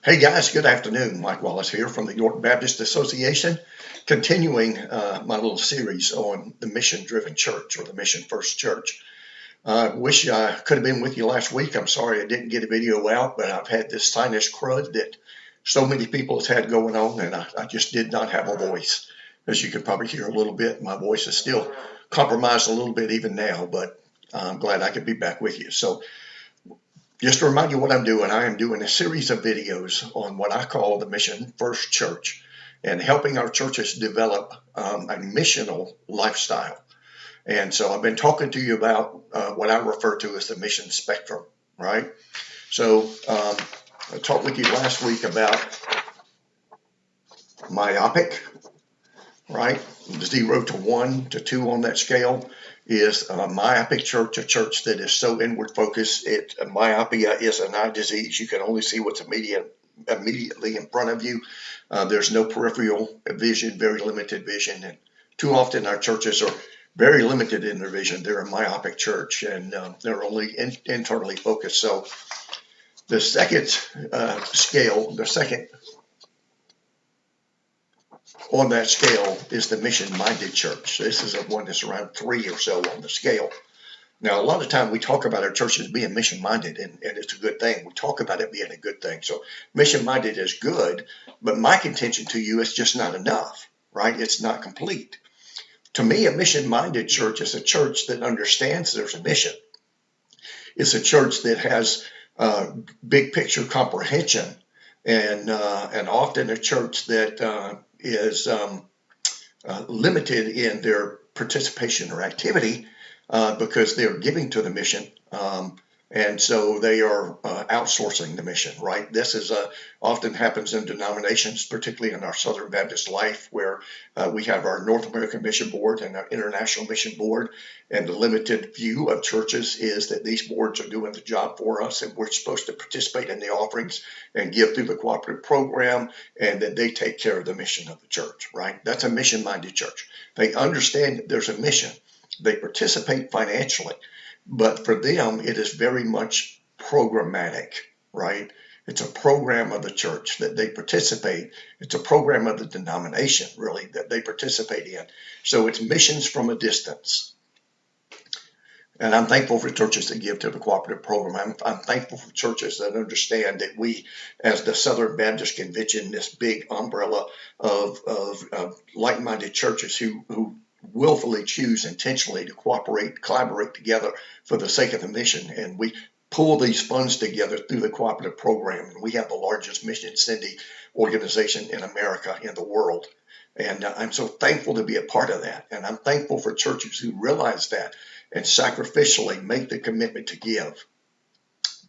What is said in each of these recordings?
Hey guys, good afternoon. Mike Wallace here from the York Baptist Association, continuing my little series on the mission-driven church or the Mission First Church. I wish I could have been with you last week. I'm sorry I didn't get a video out, but I've had this sinus crud that so many people have had going on, and I just did not have a voice. As you can probably hear a little bit, my voice is still compromised a little bit even now, but I'm glad I could be back with you. So just to remind you what I'm doing, I am doing a series of videos on what I call the Mission First Church and helping our churches develop a missional lifestyle. And so I've been talking to you about what I refer to as the mission spectrum, right? So I talked with you last week about myopic, right? 0 to 1 to 2 on that scale is a myopic church, a church that is so inward focused. Myopia is an eye disease. You can only see what's immediately in front of you. There's no peripheral vision, very limited vision. And too often our churches are very limited in their vision. They're a myopic church, and they're only internally focused. So the second scale, the second on that scale is the mission-minded church. This is one that's around 3 or so on the scale. Now, a lot of time we talk about our churches being mission-minded, and it's a good thing. We talk about it being a good thing. So mission-minded is good, but my contention to you is just not enough, right? It's not complete. To me, a mission-minded church is a church that understands there's a mission. It's a church that has big picture comprehension, and often a church that is limited in their participation or activity because they're giving to the mission. And so they are outsourcing the mission, right? This is often happens in denominations, particularly in our Southern Baptist life, where we have our North American Mission Board and our International Mission Board. And the limited view of churches is that these boards are doing the job for us, and we're supposed to participate in the offerings and give through the cooperative program, and that they take care of the mission of the church, right? That's a mission-minded church. They understand that there's a mission. They participate financially. But for them, it is very much programmatic, right? It's a program of the church that they participate. It's a program of the denomination, really, that they participate in. So it's missions from a distance. And I'm thankful for churches that give to the cooperative program. I'm thankful for churches that understand that we, as the Southern Baptist Convention, this big umbrella of like-minded churches who willfully choose intentionally to collaborate together for the sake of the mission. And we pull these funds together through the cooperative program. And we have the largest mission sending organization in America, in the world. And I'm so thankful to be a part of that. And I'm thankful for churches who realize that and sacrificially make the commitment to give.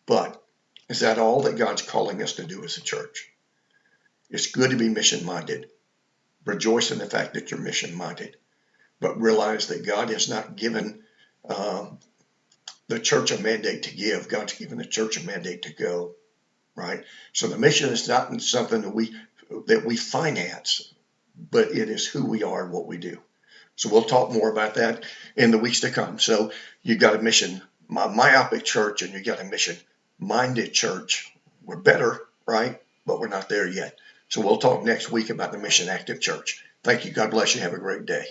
But is that all that God's calling us to do as a church? It's good to be mission-minded. Rejoice in the fact that you're mission-minded. But realize that God has not given the church a mandate to give. God's given the church a mandate to go, right? So the mission is not something that we finance, but it is who we are and what we do. So we'll talk more about that in the weeks to come. So you got a mission, myopic church, and you got a mission-minded church. We're better, right? But we're not there yet. So we'll talk next week about the mission-active church. Thank you. God bless you. Have a great day.